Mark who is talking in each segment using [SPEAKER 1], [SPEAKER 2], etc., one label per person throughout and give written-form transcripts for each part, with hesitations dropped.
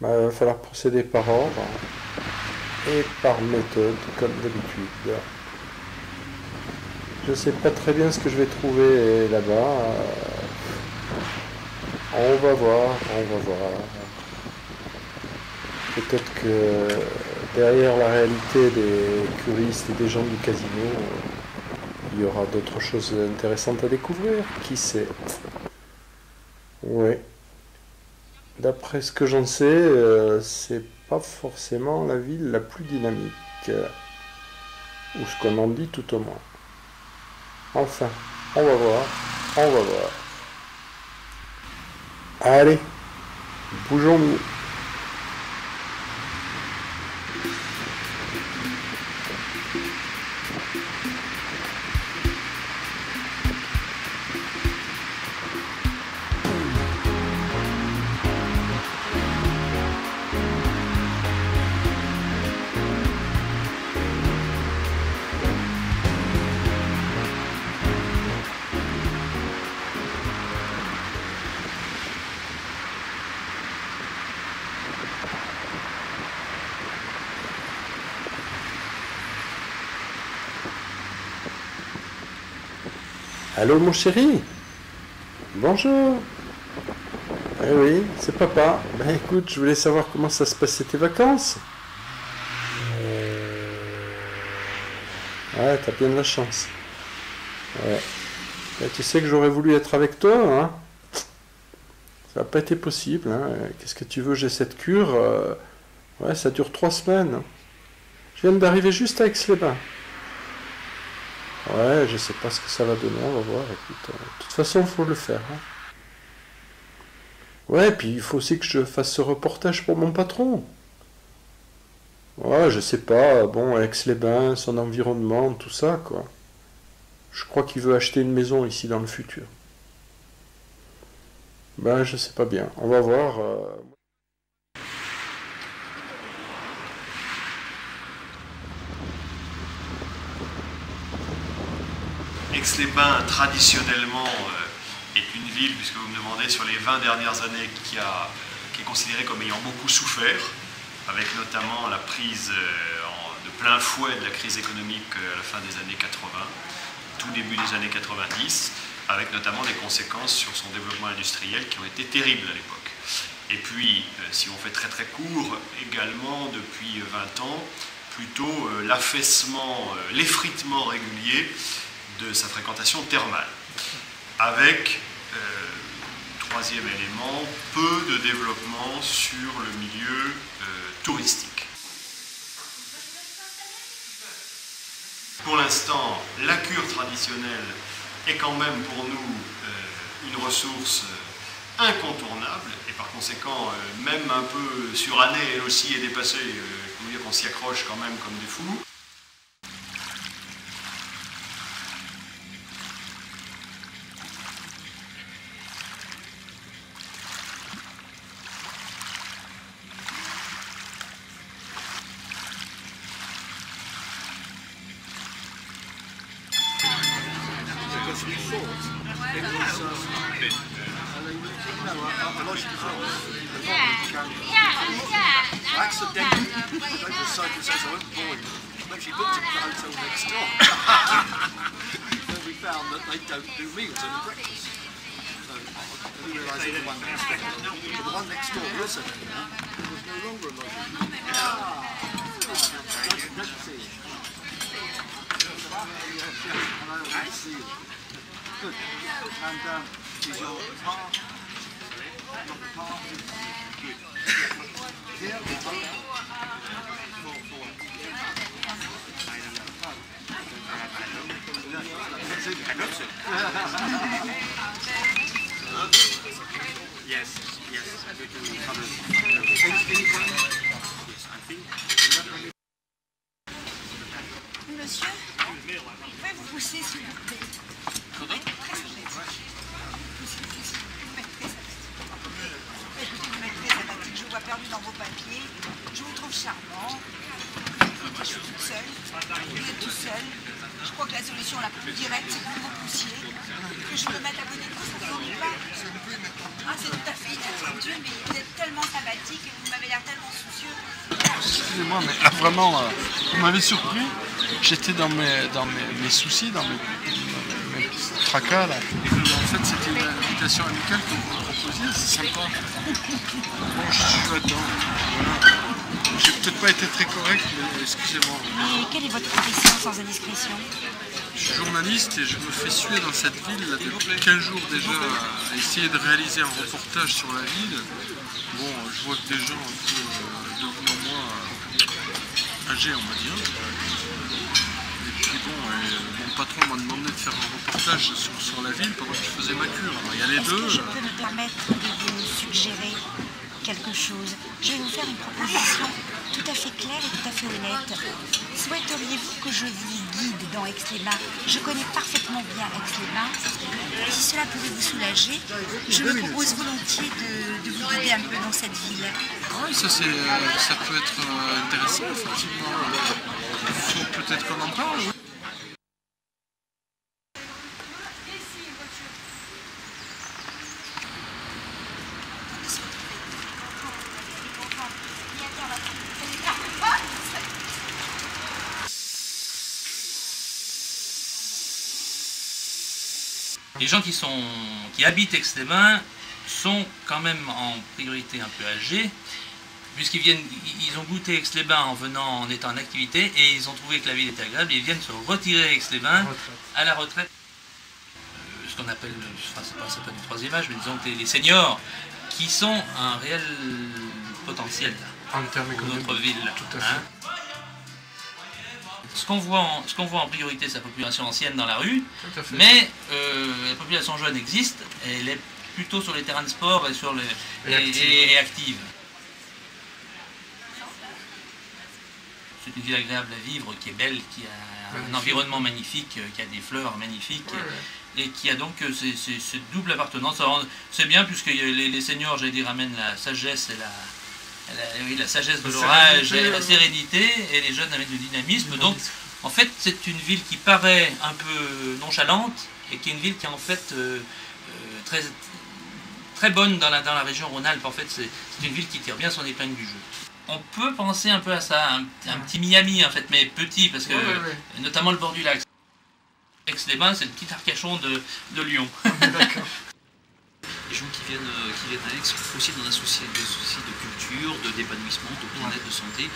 [SPEAKER 1] Bah, il va falloir procéder par ordre et par méthode, comme d'habitude. Je sais pas très bien ce que je vais trouver là-bas. On va voir, on va voir. Peut-être que derrière la réalité des curistes et des gens du casino, il y aura d'autres choses intéressantes à découvrir. Qui sait? Ouais. D'après ce que j'en sais, c'est pas forcément la ville la plus dynamique. Ou ce qu'on en dit tout au moins. Enfin, on va voir, on va voir. Allez, bougeons-nous. Allô mon chéri? Bonjour. Eh oui, c'est papa. Ben écoute, je voulais savoir comment ça se passait tes vacances. Ouais, t'as bien de la chance. Ouais. Ben, tu sais que j'aurais voulu être avec toi, hein. Ça n'a pas été possible, hein. Qu'est-ce que tu veux, j'ai cette cure. Ouais, ça dure 3 semaines. Je viens d'arriver juste à Aix-les-Bains. Ouais, je sais pas ce que ça va donner, on va voir. Écoute, de toute façon, il faut le faire, hein. Ouais, puis il faut aussi que je fasse ce reportage pour mon patron. Ouais, je sais pas, bon, Aix-les-Bains, son environnement, tout ça, quoi. Je crois qu'il veut acheter une maison ici dans le futur. Ben, je sais pas bien. On va voir.
[SPEAKER 2] Aix-les-Bains, traditionnellement, est une ville, puisque vous me demandez, sur les 20 dernières années, qui est considérée comme ayant beaucoup souffert, avec notamment la prise de plein fouet de la crise économique à la fin des années 80, tout début des années 90, avec notamment des conséquences sur son développement industriel qui ont été terribles à l'époque. Et puis, si on fait très très court, également depuis 20 ans, plutôt l'affaissement, l'effritement régulier de sa fréquentation thermale, avec, troisième élément, peu de développement sur le milieu touristique. Pour l'instant, la cure traditionnelle est quand même pour nous une ressource incontournable, et par conséquent, même un peu surannée, elle aussi est dépassée, je peux vous dire qu'on s'y accroche quand même comme des fous.
[SPEAKER 3] Accidentally, they decided to say, I won't bore you. But she booked him for the hotel next door. So we found that they don't do meals, only breakfast. So we realised that the one next door was there now. There was no longer a lodging. Nice to see you. Hello, nice to see you. Good. And is your car? Your car is good. Here or home? Yes, yes.
[SPEAKER 4] Monsieur, pouvez vous pousser s'il vous plaît? Très sympathique. Vous m'êtes très sympathique. Écoutez, vous m'êtes très sympathique. Je vous vois perdu dans vos papiers. Je vous trouve charmant. Je suis toute seule. Vous êtes tout seul. Je crois que la solution la plus directe, c'est que vous vous poussiez. Que je peux mettre à côté de vous, ça ne s'ennuie pas. Ah, c'est tout à fait inattendu, mais vous êtes tellement sympathique et vous m'avez l'air tellement soucieux.
[SPEAKER 1] Excusez-moi, mais là, vraiment, vous m'avez surpris. J'étais dans mes soucis, dans mes petits tracas là. Et que, en fait, c'était une invitation amicale que vous me proposiez, c'est sympa. Bon, je suis là-dedans. Voilà. J'ai peut-être pas été très correct, mais excusez-moi.
[SPEAKER 4] Et quelle est votre profession sans indiscrétion?
[SPEAKER 1] Je suis journaliste et je me fais suer dans cette ville là, depuis 15 jours déjà à essayer de réaliser un reportage sur la ville. Bon, je vois que des gens un peu devant moi, âgés on va dire. Et puis bon, mon patron m'a demandé de faire un reportage sur la ville pendant que je faisais ma cure. Alors, il y a les deux.
[SPEAKER 4] Est-ce que je peux me permettre de vous suggérer quelque chose? Je vais vous faire une proposition tout à fait claire et tout à fait honnête. Souhaiteriez-vous que je vous guide dans Aix-les-Bains? Je connais parfaitement bien Aix-les-Bains. Si cela pouvait vous soulager, je me propose volontiers de vous guider un peu dans cette ville.
[SPEAKER 1] Oui, ça peut être intéressant, effectivement. Il faut peut-être qu'on en parle. Oui.
[SPEAKER 5] Les gens qui habitent Aix-les-Bains sont quand même en priorité un peu âgés, puisqu'ils ont goûté Aix-les-Bains en venant, en étant en activité, et ils ont trouvé que la ville était agréable, et ils viennent se retirer Aix-les-Bains à la retraite. Ce qu'on appelle, enfin c'est pas du troisième âge, mais disons que les seniors, qui sont un réel potentiel pour notre ville.
[SPEAKER 1] Tout à fait.
[SPEAKER 5] Ce qu'on voit en priorité, c'est la population ancienne dans la rue, mais la population jeune existe, et elle est plutôt sur les terrains de sport et active. C'est une ville agréable à vivre, qui est belle, qui a un environnement magnifique, qui a des fleurs magnifiques, et qui a donc cette double appartenance. C'est bien, puisque les seniors, j'allais dire, amènent la sagesse et la sagesse de l'orage et la sérénité, et les jeunes amènent le dynamisme. Donc, en fait, c'est une ville qui paraît un peu nonchalante, et qui est une ville qui est en fait très, très bonne dans la région Rhône-Alpes. En fait, c'est une ville qui tire bien son épingle du jeu. On peut penser un peu à ça, un petit Miami en fait, mais petit, parce que notamment le bord du lac. Aix-les-Bains, c'est le petit Arcachon de Lyon.
[SPEAKER 1] D'accord.
[SPEAKER 6] Les gens qui viennent à Aix sont aussi dans un souci de culture, d'épanouissement, de bien-être, de santé.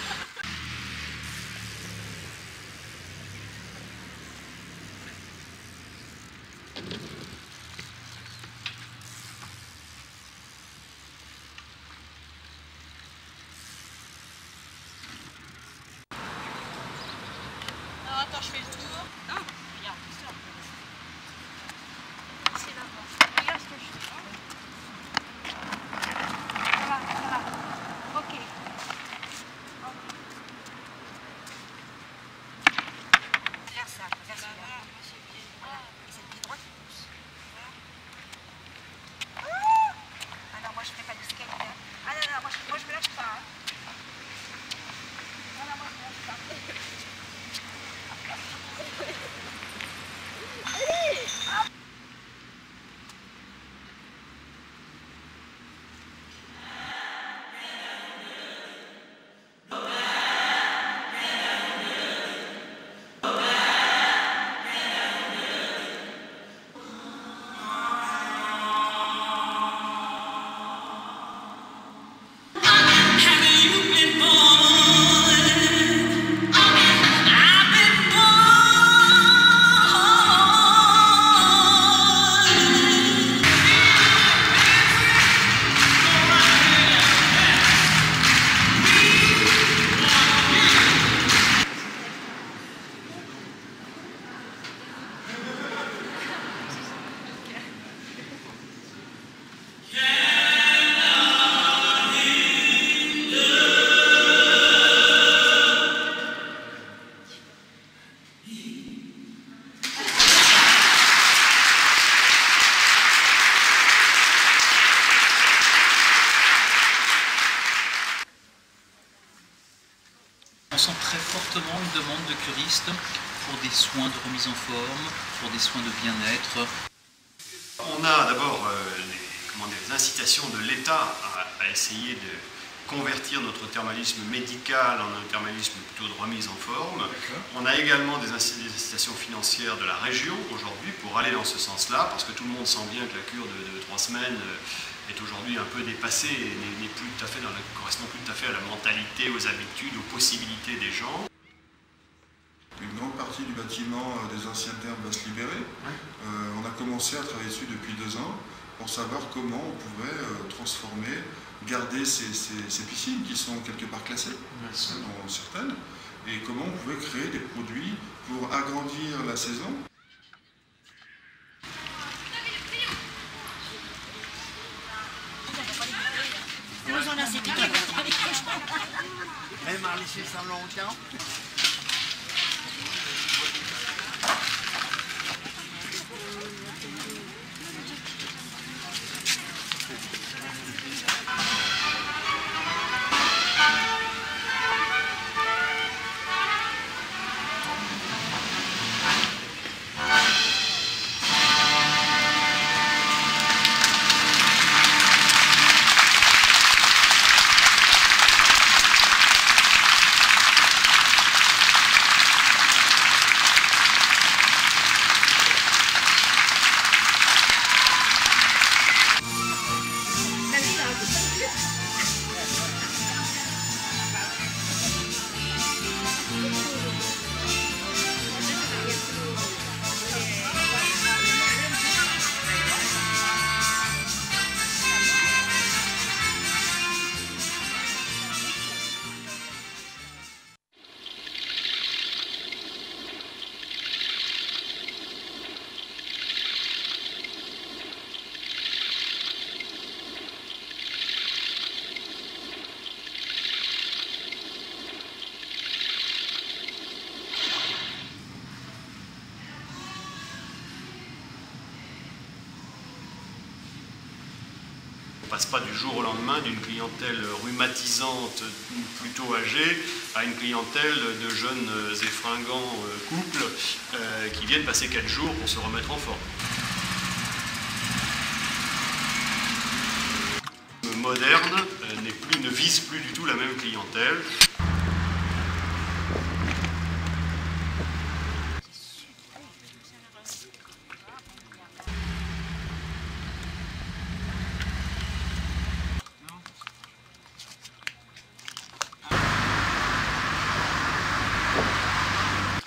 [SPEAKER 4] Attends, je fais le tour. Non, regarde, ça. C'est là-bas. Regarde ce que je fais. Ça va. Ok. Vers ça, vers celui-là. Voilà. Et c'est le pied droit qui pousse. Ah non, moi je ferai pas de skate. Ah non, moi je me lâche pas. Non, moi je me lâche pas.
[SPEAKER 6] On sent très fortement une demande de curistes pour des soins de remise en forme, pour des soins de bien-être.
[SPEAKER 2] On a d'abord les incitations de l'État à essayer convertir notre thermalisme médical en un thermalisme plutôt de remise en forme. On a également des incitations financières de la région aujourd'hui pour aller dans ce sens-là, parce que tout le monde sent bien que la cure de 3 semaines est aujourd'hui un peu dépassée et n'est plus tout à fait correspond plus tout à fait à la mentalité, aux habitudes, aux possibilités des gens.
[SPEAKER 7] Une grande partie du bâtiment des anciens thermes va se libérer. On a commencé à travailler dessus depuis 2 ans pour savoir comment on pouvait transformer, garder ces piscines qui sont quelque part classées, dans certaines, et comment on pouvait créer des produits pour agrandir la saison.
[SPEAKER 3] Elle m'a laissé ça longtemps.
[SPEAKER 2] On ne passe pas du jour au lendemain d'une clientèle rhumatisante plutôt âgée à une clientèle de jeunes et fringants couples qui viennent passer 4 jours pour se remettre en forme. Moderne ne vise plus du tout la même clientèle.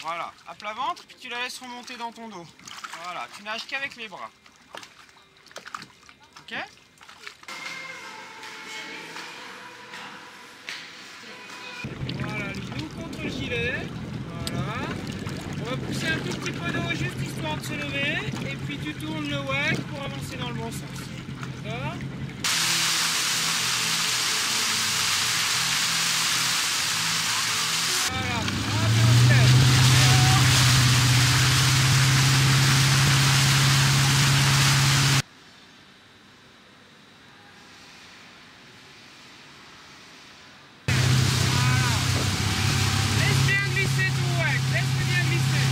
[SPEAKER 8] Voilà, à plat ventre, puis tu la laisses remonter dans ton dos. Voilà, tu nages qu'avec les bras. Ok ? Voilà, le dos contre le gilet. Voilà. On va pousser un tout petit peu d'eau juste histoire de se lever. Et puis tu tournes le wag pour avancer dans le bon sens. D'accord ? Voilà. Hop, et on se lève. Laisse bien glisser ton wag, laisse bien glisser.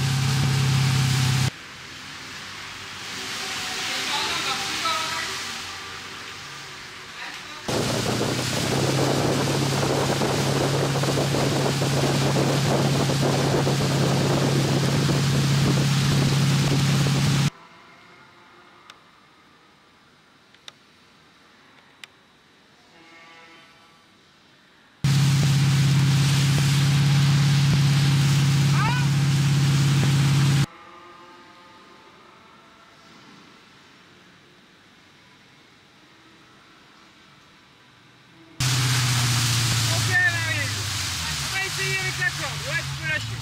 [SPEAKER 8] Ok, elle arrive. On va essayer avec la corde. Ouais, tu peux lâcher.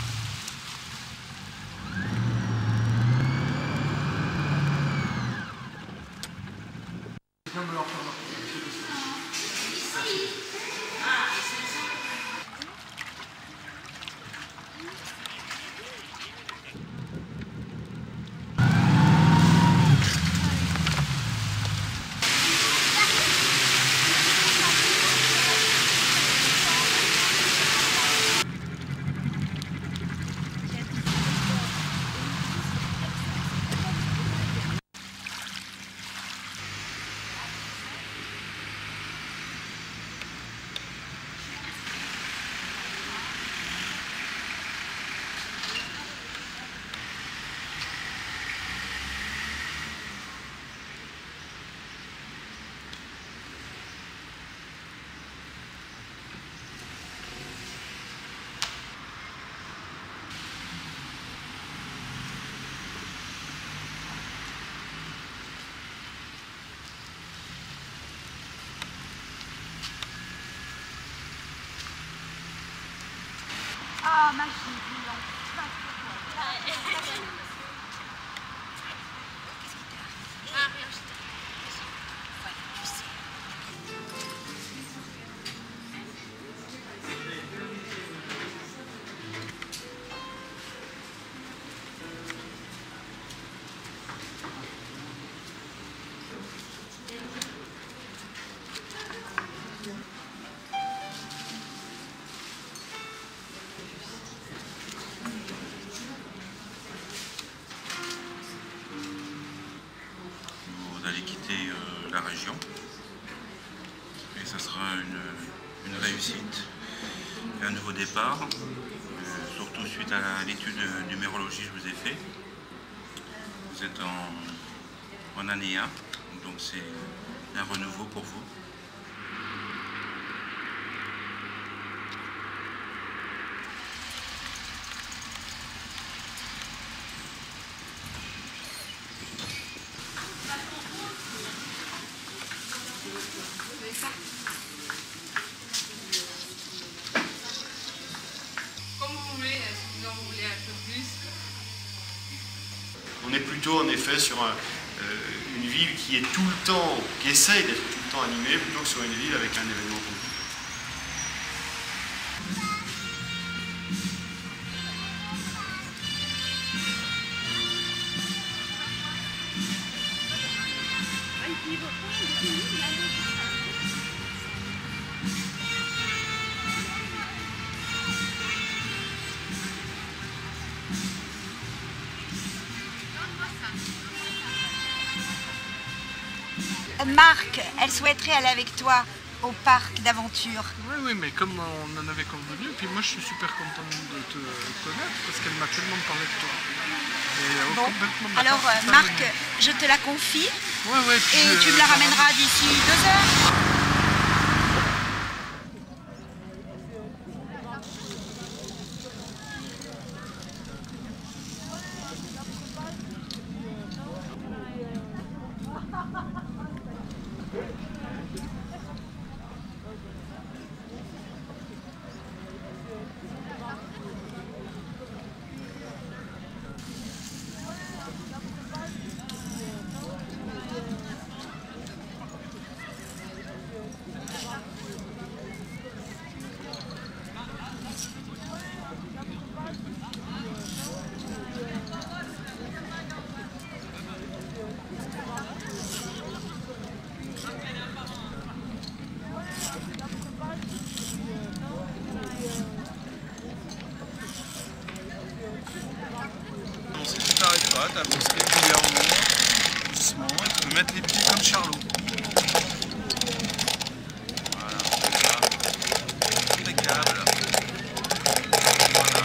[SPEAKER 4] Ah, ma fille, dis donc. Qu'est-ce qui t'arrive? Voilà, tu sais.
[SPEAKER 9] D'aller quitter la région et ça sera une réussite et un nouveau départ, surtout suite à l'étude de numérologie que je vous ai fait. Vous êtes en année 1, donc c'est un renouveau pour vous.
[SPEAKER 10] Comme vous voulez, est-ce que vous en voulez un peu plus?
[SPEAKER 2] On est plutôt en effet sur une ville qui est tout le temps, qui essaye d'être tout le temps animée, plutôt que sur une ville avec un événement continu.
[SPEAKER 4] Marc, elle souhaiterait aller avec toi au parc d'aventure.
[SPEAKER 11] Oui, mais comme on en avait convenu, puis moi je suis super contente de te connaître parce qu'elle m'a tellement parlé de toi. Et,
[SPEAKER 4] bon, alors Marc, je te la confie
[SPEAKER 11] puis,
[SPEAKER 4] et tu me la ramèneras d'ici 2 heures.
[SPEAKER 11] T'avances régulièrement, doucement, et tu peux mettre les pieds comme Charlot. Voilà, impeccable. Voilà.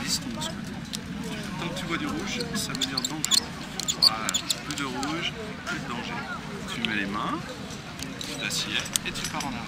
[SPEAKER 11] Lisse ton muscle. Tant que tu vois du rouge, ça veut dire danger. Voilà, plus de rouge, plus de danger. Tu mets les mains, tu t'assieds et tu pars en arrière.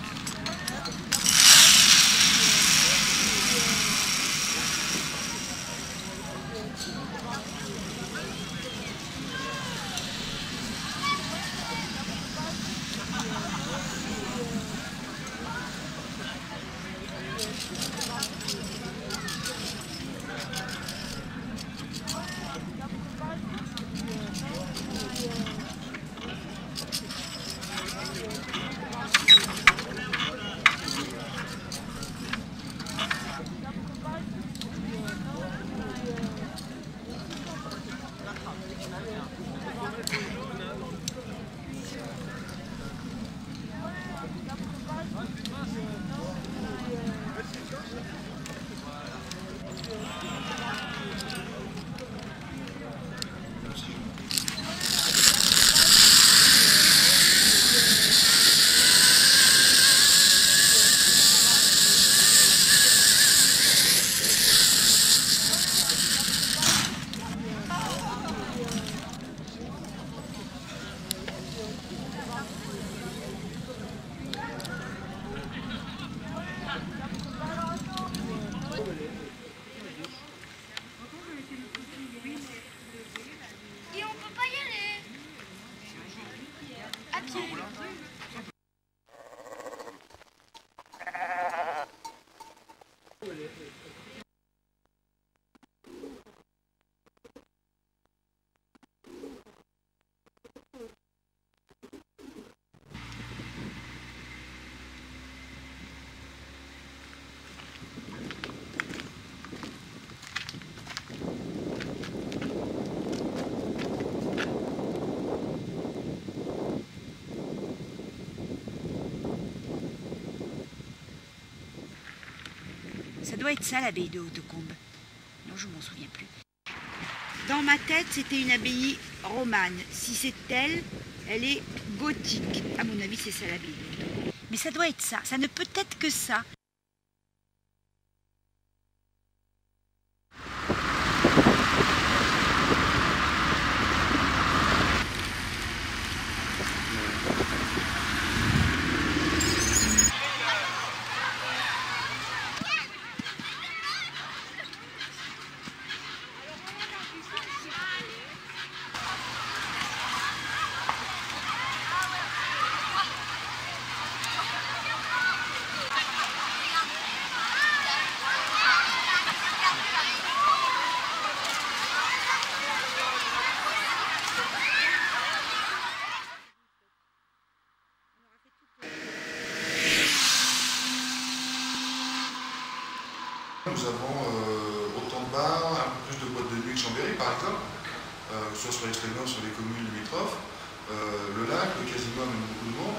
[SPEAKER 4] Ça doit être ça l'abbaye de Hautecombe. Non, je m'en souviens plus. Dans ma tête, c'était une abbaye romane. Si c'est elle, elle est gothique. À mon avis, c'est ça l'abbaye de Hautecombe. Mais ça doit être ça. Ça ne peut être que ça.
[SPEAKER 7] Nous avons autant de bars, un peu plus de boîtes de nuit que Chambéry par exemple, que ce soit sur l'extrême nord, sur les communes limitrophes. Le lac, le casino amène beaucoup de monde.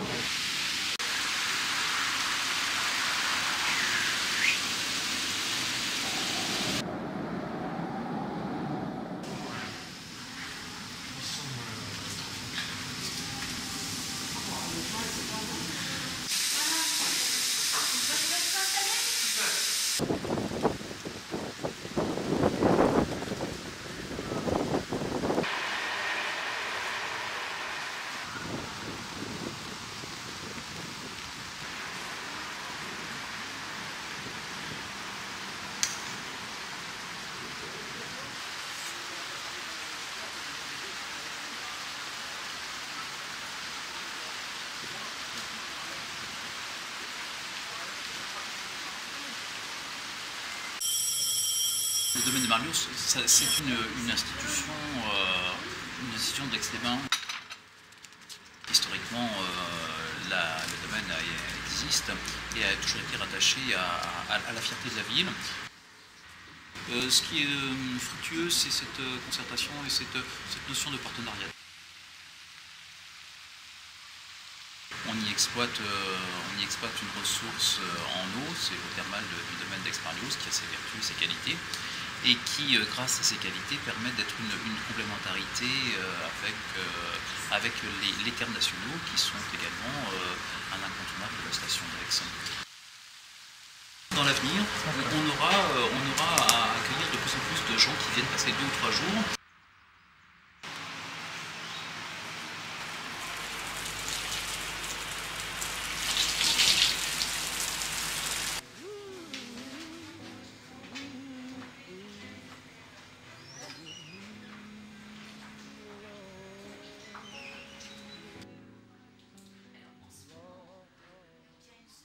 [SPEAKER 6] Le domaine de Marlios, c'est une institution d'Aix-les-Bains. Historiquement, le domaine existe et a toujours été rattaché à la fierté de la ville. Ce qui est fructueux, c'est cette concertation et cette notion de partenariat. On y exploite une ressource en eau, c'est l'eau thermale du domaine d'Aix-Marlios qui a ses vertus et ses qualités, et qui, grâce à ses qualités, permet d'être une complémentarité avec les terres nationaux qui sont également un incontournable de la station d'Aix. Dans l'avenir, on aura à accueillir de plus en plus de gens qui viennent passer 2 ou 3 jours.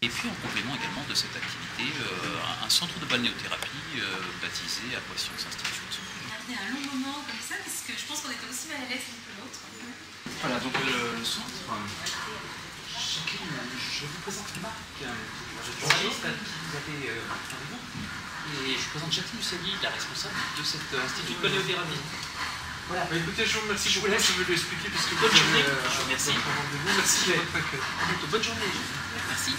[SPEAKER 6] Et puis en complément également de cette activité, un centre de balnéothérapie baptisé Aquascience Institute.
[SPEAKER 12] Gardez un long moment comme ça parce que je pense qu'on était aussi mal à l'aise l'un que l'autre.
[SPEAKER 11] Voilà, donc le centre, je vous présente Marc, journaliste qui vous avez interviewé, et je vous présente Jacqueline Mussali, la responsable de cet institut de balnéothérapie. Voilà. Bah écoutez, je vous remercie beaucoup, je vais lui expliquer parce que bonne journée. Merci. Merci de votre accueil. Bonne journée.
[SPEAKER 6] Merci.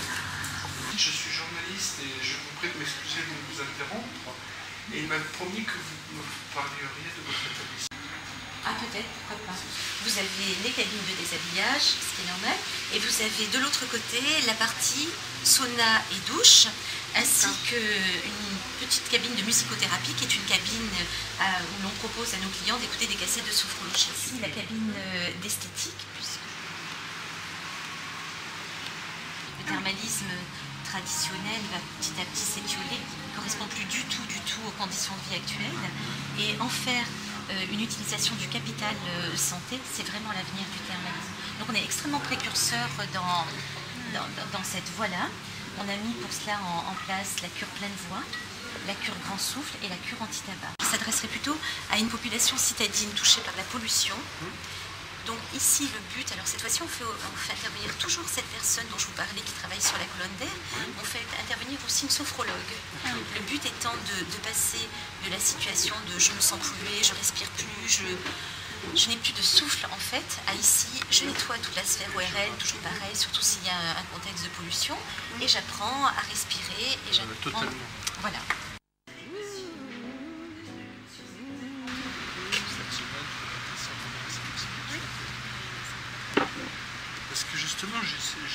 [SPEAKER 11] Je suis journaliste et je vous prie de m'excuser de vous interrompre. Et il m'a promis que vous me parleriez de votre établissement.
[SPEAKER 12] Ah peut-être, pourquoi pas. Vous avez les cabines de déshabillage, ce qui est normal, et vous avez de l'autre côté la partie sauna et douche, ainsi qu'une petite cabine de musicothérapie qui est une cabine où l'on propose à nos clients d'écouter des cassettes de sophrologie. Ici la cabine d'esthétique, puisque le thermalisme traditionnel va petit à petit s'étioler, ne correspond plus du tout aux conditions de vie actuelles, et en faire une utilisation du capital santé, c'est vraiment l'avenir du thermalisme. Donc on est extrêmement précurseur dans cette voie-là. On a mis pour cela en place la cure pleine voix, la cure grand souffle et la cure anti-tabac. Qui s'adresserait plutôt à une population citadine touchée par la pollution. Donc ici le but, alors cette fois-ci on fait intervenir toujours cette personne dont je vous parlais qui travaille sur la colonne d'air, on fait intervenir aussi une sophrologue. Le but étant de passer de la situation de je me sens polluée, je respire plus, je n'ai plus de souffle en fait, à ici je nettoie toute la sphère ORL, toujours pareil, surtout s'il y a un contexte de pollution, et j'apprends à respirer et j'apprends. Voilà.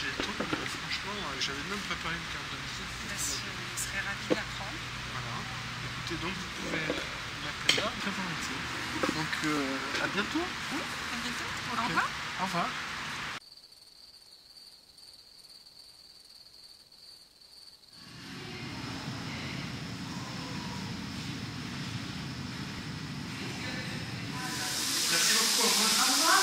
[SPEAKER 1] est top, franchement, j'avais même préparé une carte de visite.
[SPEAKER 4] Je serais ravie de la prendre.
[SPEAKER 1] Voilà. Écoutez, donc vous pouvez l'appeler là, très volontiers. Donc à bientôt.
[SPEAKER 4] Oui, à bientôt.
[SPEAKER 1] Okay.
[SPEAKER 4] Au revoir.
[SPEAKER 1] Au revoir. Merci beaucoup. Au revoir.
[SPEAKER 4] Au revoir.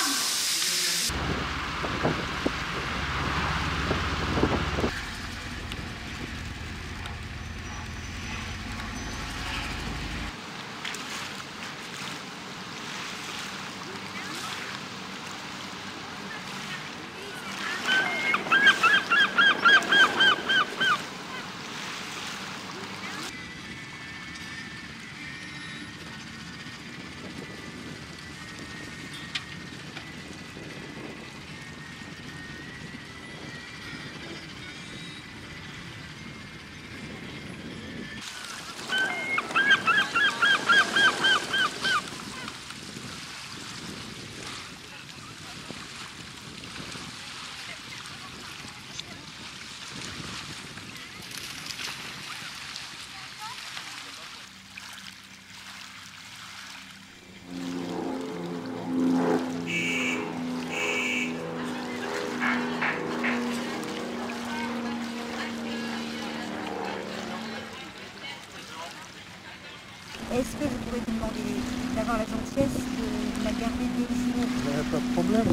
[SPEAKER 13] Est-ce que je pourrais vous demander d'avoir la gentillesse de la garder 2 jours?
[SPEAKER 1] Pas de problème.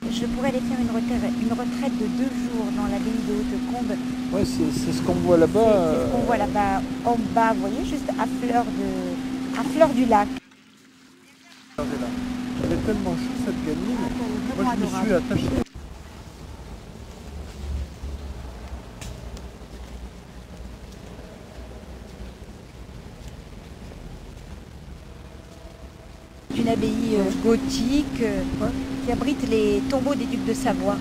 [SPEAKER 13] Je pourrais aller faire une retraite de 2 jours dans l'abbaye de Haute-Combe.
[SPEAKER 1] Ouais, c'est ce qu'on voit là-bas.
[SPEAKER 13] C'est ce qu'on voit là-bas, en bas, vous voyez, juste à fleur du lac.
[SPEAKER 1] Elle est tellement chou cette gamine. Moi je me suis attaché.
[SPEAKER 13] Une abbaye gothique qui abrite les tombeaux des ducs de Savoie.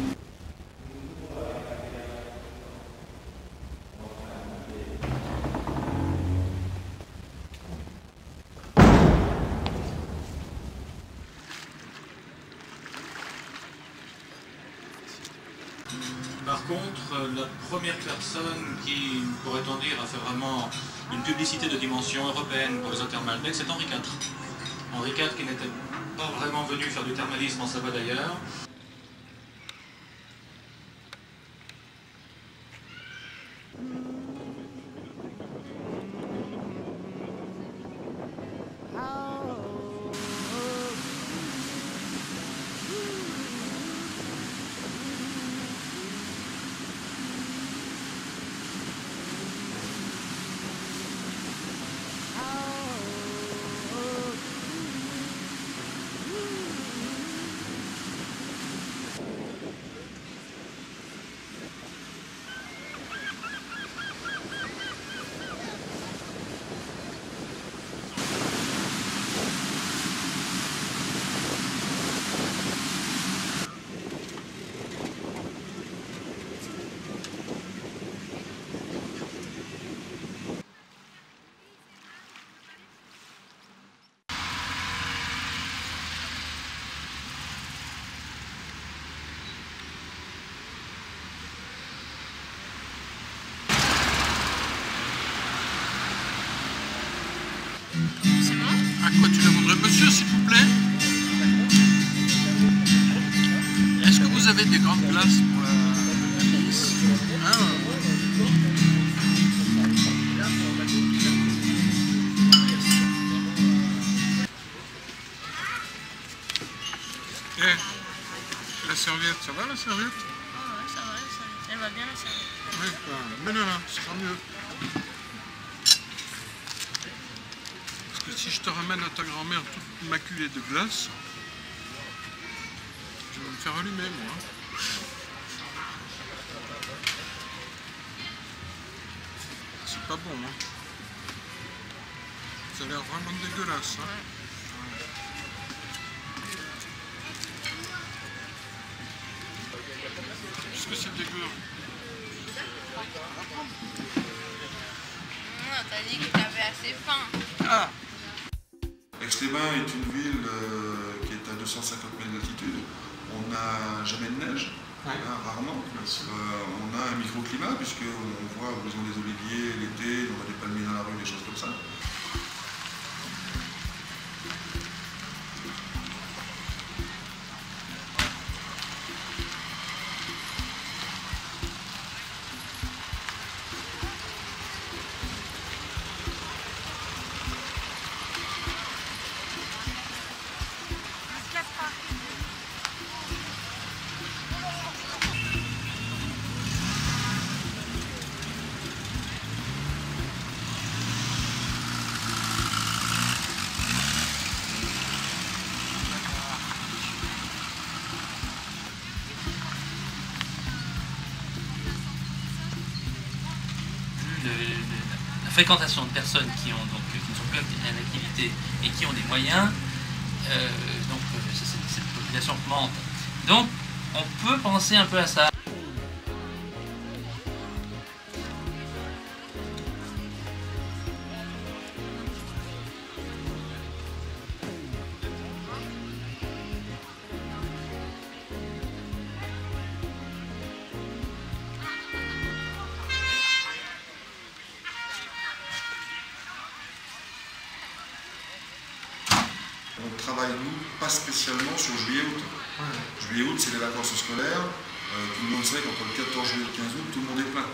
[SPEAKER 14] Par contre, la première personne qui, pourrait-on dire, a fait vraiment une publicité de dimension européenne pour les eaux thermales d'Aix, c'est Henri IV. Henri IV qui n'était pas vraiment venu faire du thermalisme en Savoie d'ailleurs.
[SPEAKER 10] C'est bon?
[SPEAKER 1] À quoi tu la voudrais, monsieur, s'il vous plaît? Est-ce que vous avez des grandes glaces pour la pisse? La serviette, ça va la serviette?
[SPEAKER 10] Ah ouais, ça va, elle va bien la serviette.
[SPEAKER 1] Oui, mets-la là, ce sera mieux. Parce que si je te ramène à ta grand-mère toute maculée de glace, je vais me faire allumer, moi. C'est pas bon, hein. Ça a l'air vraiment dégueulasse, hein. Qu'est-ce que c'est dégueu?
[SPEAKER 10] Non, t'as dit que t'avais assez faim.
[SPEAKER 1] Ah!
[SPEAKER 7] Aix-les-Bains est une ville qui est à 250 mètres d'altitude. On n'a jamais de neige. Rarement. On a un microclimat, puisqu'on voit où ils ont des oliviers l'été, on a des palmiers dans la rue, des choses comme ça.
[SPEAKER 5] La fréquentation de personnes qui ne sont plus en activité et qui ont des moyens, c'est cette population augmente. Donc on peut penser un peu à ça.
[SPEAKER 7] On travaille, nous, pas spécialement sur juillet-août. Juillet-août, c'est les vacances scolaires. Tout le monde sait qu'entre le 14 juillet et le 15 août, tout le monde est plein.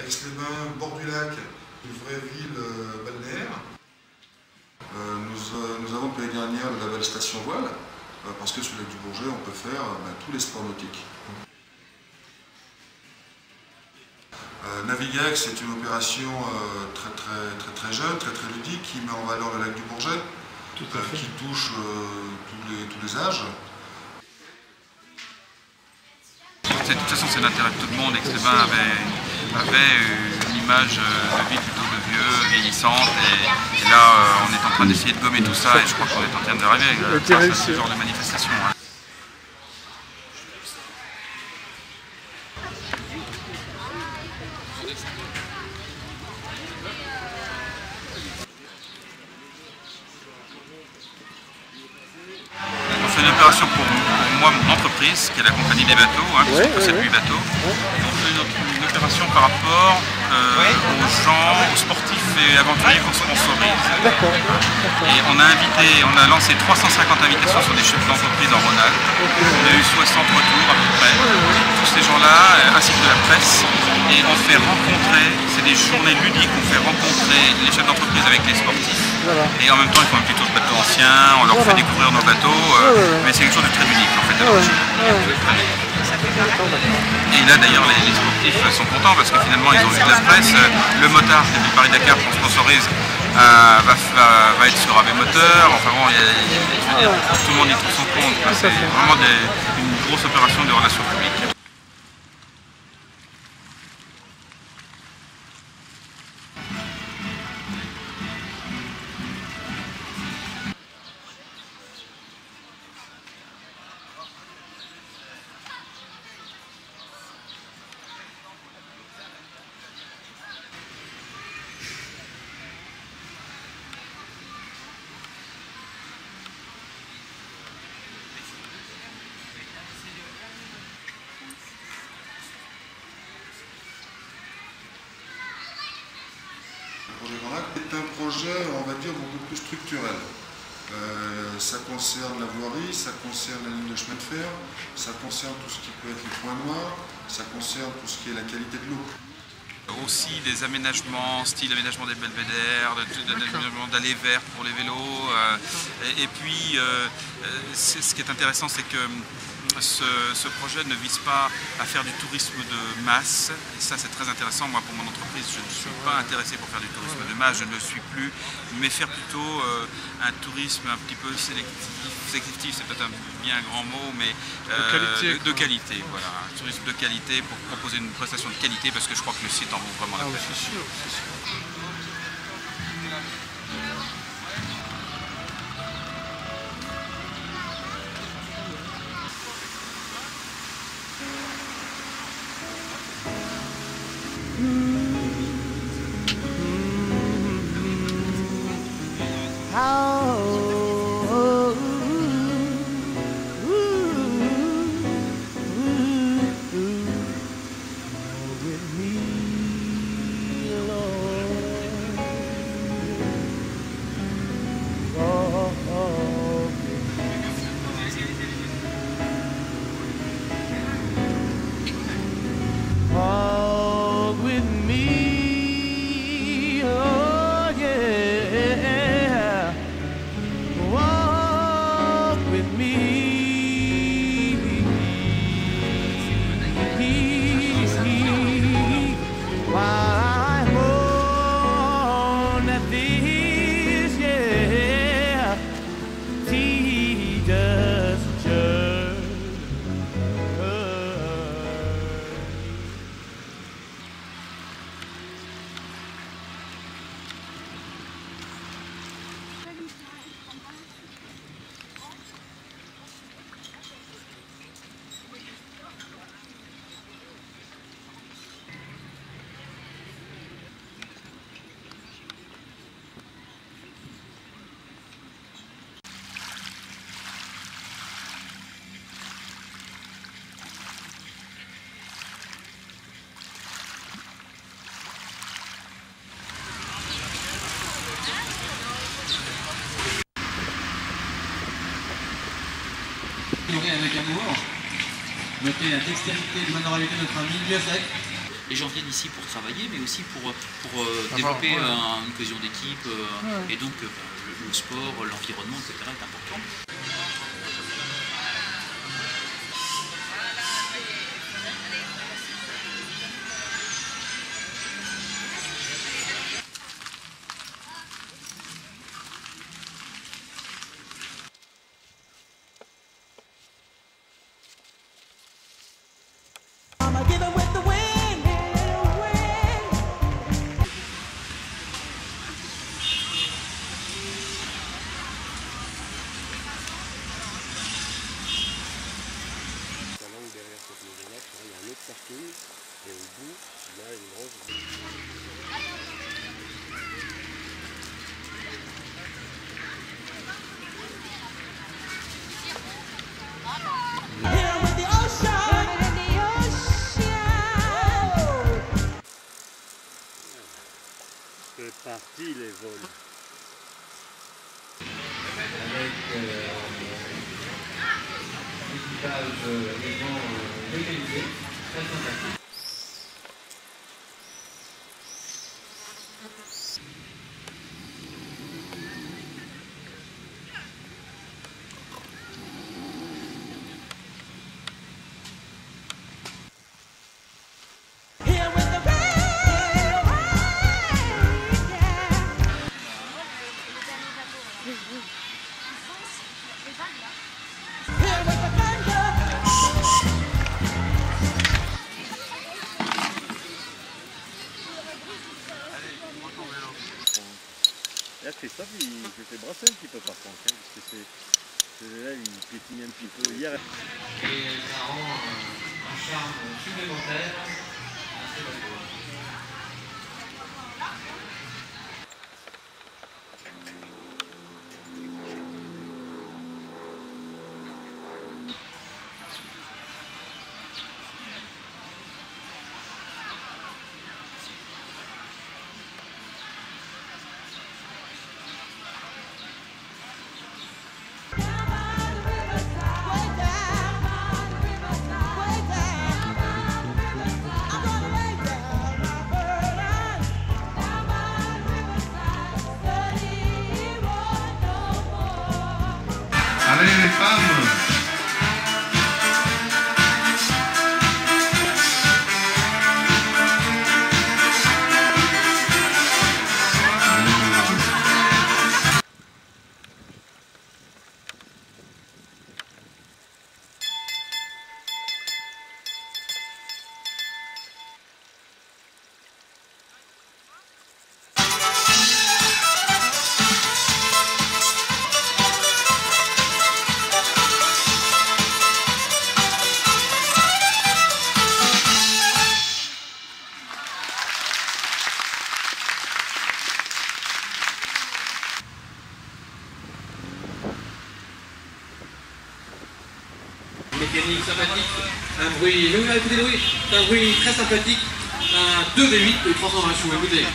[SPEAKER 7] Aix-les-Bains, bord du lac, une vraie ville balnéaire. Nous avons depuis l'année dernière le label Station Voile, parce que sur le lac du Bourget, on peut faire tous les sports nautiques. Navigac, c'est une opération très jeune, très ludique, qui met en valeur le lac du Bourget, qui touche tous les âges.
[SPEAKER 9] De toute façon, c'est l'intérêt de tout le monde. Aix-les-Bains avait une image de ville plutôt de vieux, vieillissante, et là, on est en train d'essayer de gommer tout ça, et je crois qu'on est en train d'arriver grâce à ce genre de manifestation. On fait une opération pour moi, mon entreprise, qui est la compagnie des bateaux, qui possède 8 bateaux. Et on fait une opération par rapport aux gens, aux sportifs et aventuriers qu'on sponsorise. Et on a lancé 350 invitations sur des chefs d'entreprise en Rhône-Alpes. On a eu 60 retours à peu près. Tous ces gens-là, ainsi que de la presse. Et on fait rencontrer, c'est des journées ludiques, on fait rencontrer les chefs d'entreprise avec les sportifs. Et en même temps, ils font un petit tour de bateau ancien, on leur fait découvrir nos bateaux. Mais c'est quelque chose de très unique en fait. Et là d'ailleurs les sportifs sont contents parce que finalement ils ont vu de la presse. Le motard du Paris-Dakar qu'on sponsorise va être sur AB Moteur. Enfin bon, je veux dire, tout le monde y trouve son compte. C'est vraiment une grosse opération de relations publiques.
[SPEAKER 7] Le projet Grand Lac est un projet, on va dire, beaucoup plus structurel. Ça concerne la voirie, ça concerne la ligne de chemin de fer, ça concerne tout ce qui peut être les points noirs, ça concerne tout ce qui est la qualité de l'eau.
[SPEAKER 9] Aussi des aménagements, style aménagement des belvédères, d'allées vertes pour les vélos. Et puis, ce qui est intéressant, c'est que ce projet ne vise pas à faire du tourisme de masse. Et ça, c'est très intéressant. Moi, pour mon entreprise, je ne suis pas intéressé pour faire du tourisme de masse, je ne le suis plus. Mais faire plutôt un tourisme un petit peu sélectif. Sélectif, c'est peut-être un bien grand mot, mais de qualité. Voilà, un tourisme de qualité pour proposer une prestation de qualité, parce que je crois que le site en vaut vraiment la peine.
[SPEAKER 1] C'est sûr, c'est sûr.
[SPEAKER 15] Avec amour, notez la dextérité et l'honorabilité de notre ami Biosec.
[SPEAKER 6] Les gens viennent ici pour travailler, mais aussi pour développer une cohésion d'équipe, et donc le sport, l'environnement, etc. est important.
[SPEAKER 16] C'est parti les vols.
[SPEAKER 15] Avec l'équipage des gens localisés, très sympathique.
[SPEAKER 16] Là, Christophe, il s'est fait brasser un petit peu par contre, hein, parce que là, il pétine un petit peu hier.
[SPEAKER 11] Et ça rend un charme supplémentaire à ces bateaux.
[SPEAKER 17] Allez les femmes!
[SPEAKER 11] Mécanique sympathique, un bruit, donc là écoutez le bruit, c'est un bruit très sympathique, un 2V8 de 320 chevaux, écoutez.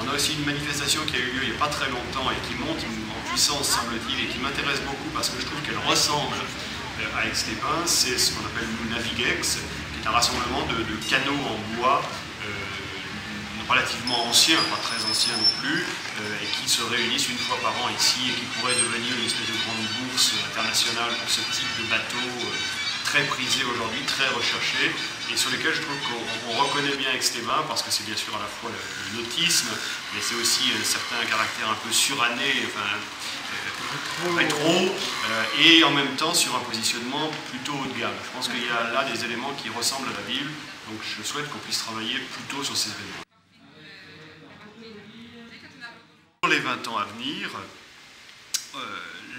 [SPEAKER 2] On a aussi une manifestation qui a eu lieu il n'y a pas très longtemps et qui monte en puissance, semble-t-il, et qui m'intéresse beaucoup parce que je trouve qu'elle ressemble à Aix-les-Bains. C'est ce qu'on appelle le Navigex, qui est un rassemblement de canots en bois relativement anciens, pas très anciens non plus, et qui se réunissent une fois par an ici et qui pourraient devenir une espèce de grande bourse internationale pour ce type de bateau très prisé aujourd'hui, très recherché, et sur lesquels je trouve qu'on reconnaît bien Aix-les-Bains parce que c'est bien sûr à la fois le nautisme, mais c'est aussi certains caractères un peu surannés, enfin, rétro, et en même temps sur un positionnement plutôt haut de gamme. Je pense qu'il y a là des éléments qui ressemblent à la Bible, donc je souhaite qu'on puisse travailler plutôt sur ces éléments. Pour les 20 ans à venir,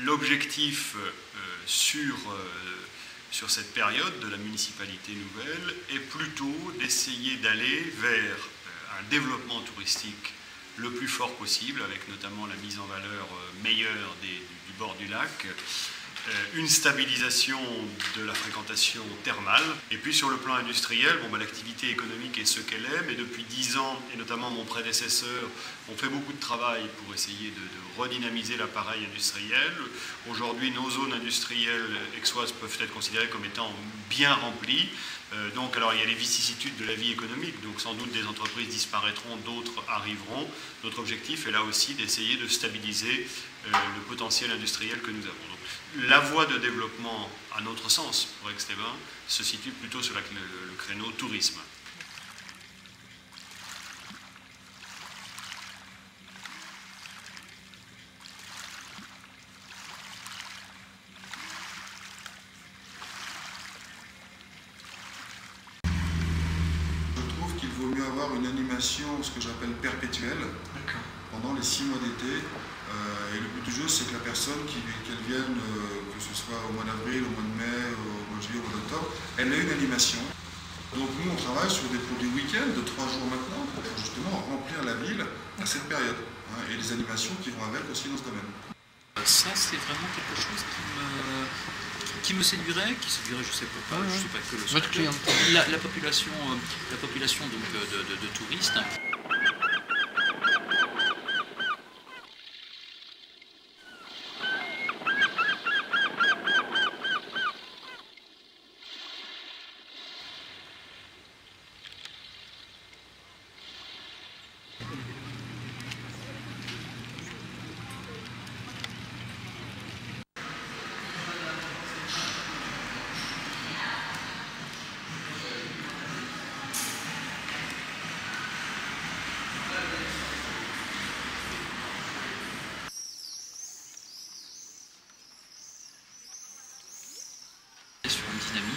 [SPEAKER 2] l'objectif sur cette période de la municipalité nouvelle est plutôt d'essayer d'aller vers un développement touristique le plus fort possible, avec notamment la mise en valeur meilleure du bord du lac, une stabilisation de la fréquentation thermale. Et puis sur le plan industriel, l'activité économique est ce qu'elle est, mais depuis 10 ans, et notamment mon prédécesseur, on fait beaucoup de travail pour essayer de redynamiser l'appareil industriel. Aujourd'hui, nos zones industrielles aixoises peuvent être considérées comme étant bien remplies. Donc, alors, il y a les vicissitudes de la vie économique, donc sans doute des entreprises disparaîtront, d'autres arriveront. Notre objectif est là aussi d'essayer de stabiliser le potentiel industriel que nous avons. Donc, la voie de développement, à notre sens, pour Aix-les-Bains, se situe plutôt sur le créneau tourisme.
[SPEAKER 7] Une animation, ce que j'appelle perpétuelle, pendant les 6 mois d'été. Et le but du jeu, c'est que la personne, qu'elle vienne, que ce soit au mois d'avril, au mois de mai, au mois de juillet, au mois d'octobre, elle ait une animation. Donc nous, on travaille sur des produits week-end de 3 jours maintenant, pour justement remplir la ville à cette période. Et les animations qui vont avec aussi dans ce domaine.
[SPEAKER 6] Ça, c'est vraiment quelque chose qui me séduirait, je sais pas, je sais pas que le souhaite. La population donc, de touristes.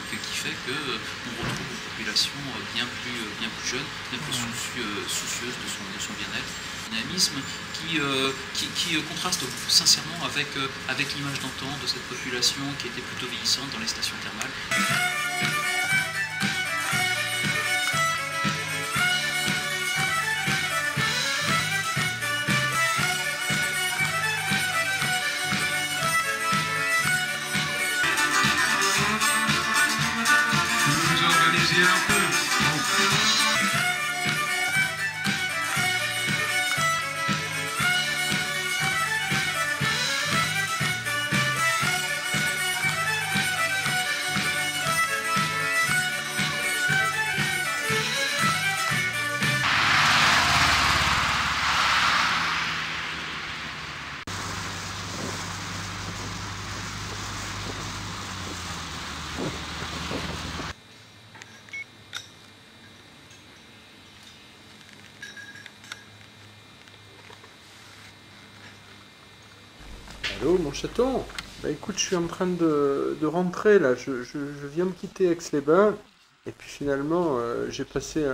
[SPEAKER 6] Qui fait qu'on retrouve une population bien plus jeune, bien plus soucieuse de son bien-être. Dynamisme qui contraste sincèrement avec l'image d'antan de cette population qui était plutôt vieillissante dans les stations thermales.
[SPEAKER 1] Allô, mon chaton? Bah écoute, je suis en train de rentrer là, je viens de quitter Aix-les-Bains, et puis finalement, j'ai passé,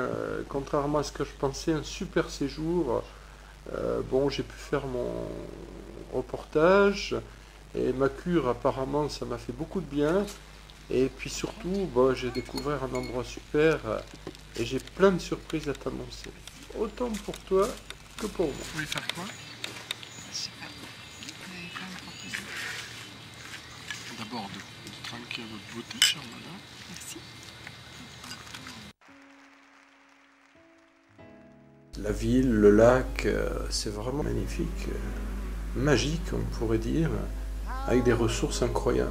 [SPEAKER 1] contrairement à ce que je pensais, un super séjour. Bon, j'ai pu faire mon reportage, et ma cure, apparemment, ça m'a fait beaucoup de bien, et puis surtout, bon, j'ai découvert un endroit super, et j'ai plein de surprises à t'annoncer. Autant pour toi que pour moi.
[SPEAKER 17] Vous voulez faire quoi? D'abord de trinquer à votre beauté, chère madame.
[SPEAKER 13] Merci.
[SPEAKER 1] La ville, le lac, c'est vraiment magnifique, magique on pourrait dire, avec des ressources incroyables.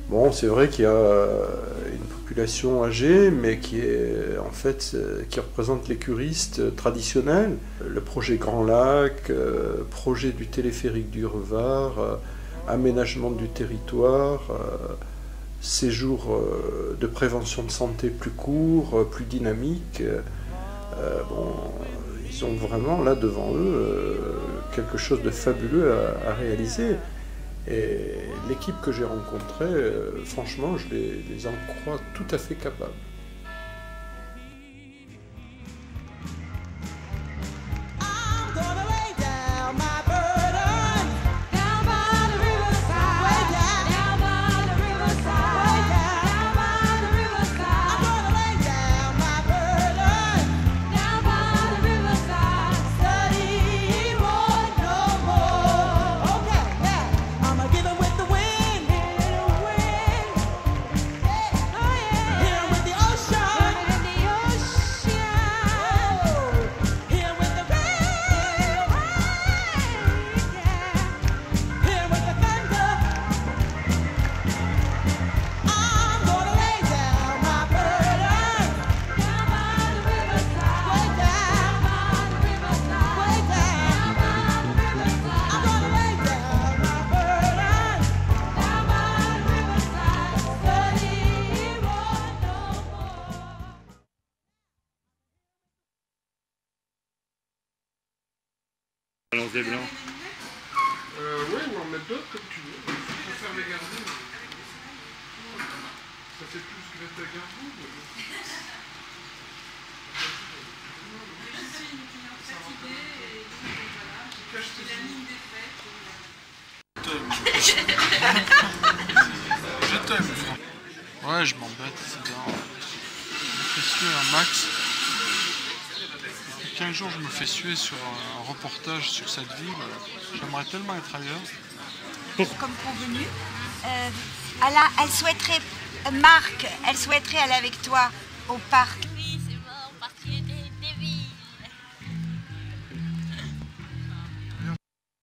[SPEAKER 1] Bon, c'est vrai qu'il y a une population âgée, mais qui est en fait qui représente les curistes traditionnels. Le projet Grand Lac, projet du téléphérique du Revard, aménagement du territoire, séjour de prévention de santé plus court, plus dynamique. Bon, ils ont vraiment là devant eux quelque chose de fabuleux à réaliser. Et l'équipe que j'ai rencontrée, franchement, je les en crois tout à fait capables.
[SPEAKER 18] Give it with the wind.
[SPEAKER 14] des blancs.
[SPEAKER 17] Ouais, ou en mettre d'autres comme tu veux. Je préfère les garder. Ça fait plus Greta Garbo.
[SPEAKER 18] Je suis une cliente fatiguée et donc voilà, j'ai la mine des fêtes.
[SPEAKER 17] Je t'aime, frère. Ouais, je m'embête, c'est bien. Je me fais suer un max. Depuis 15 jours, je me fais suer sur un reportage sur cette ville. J'aimerais tellement être ailleurs.
[SPEAKER 4] Comme convenu, elle souhaiterait, Marc, elle souhaiterait aller avec toi au parc.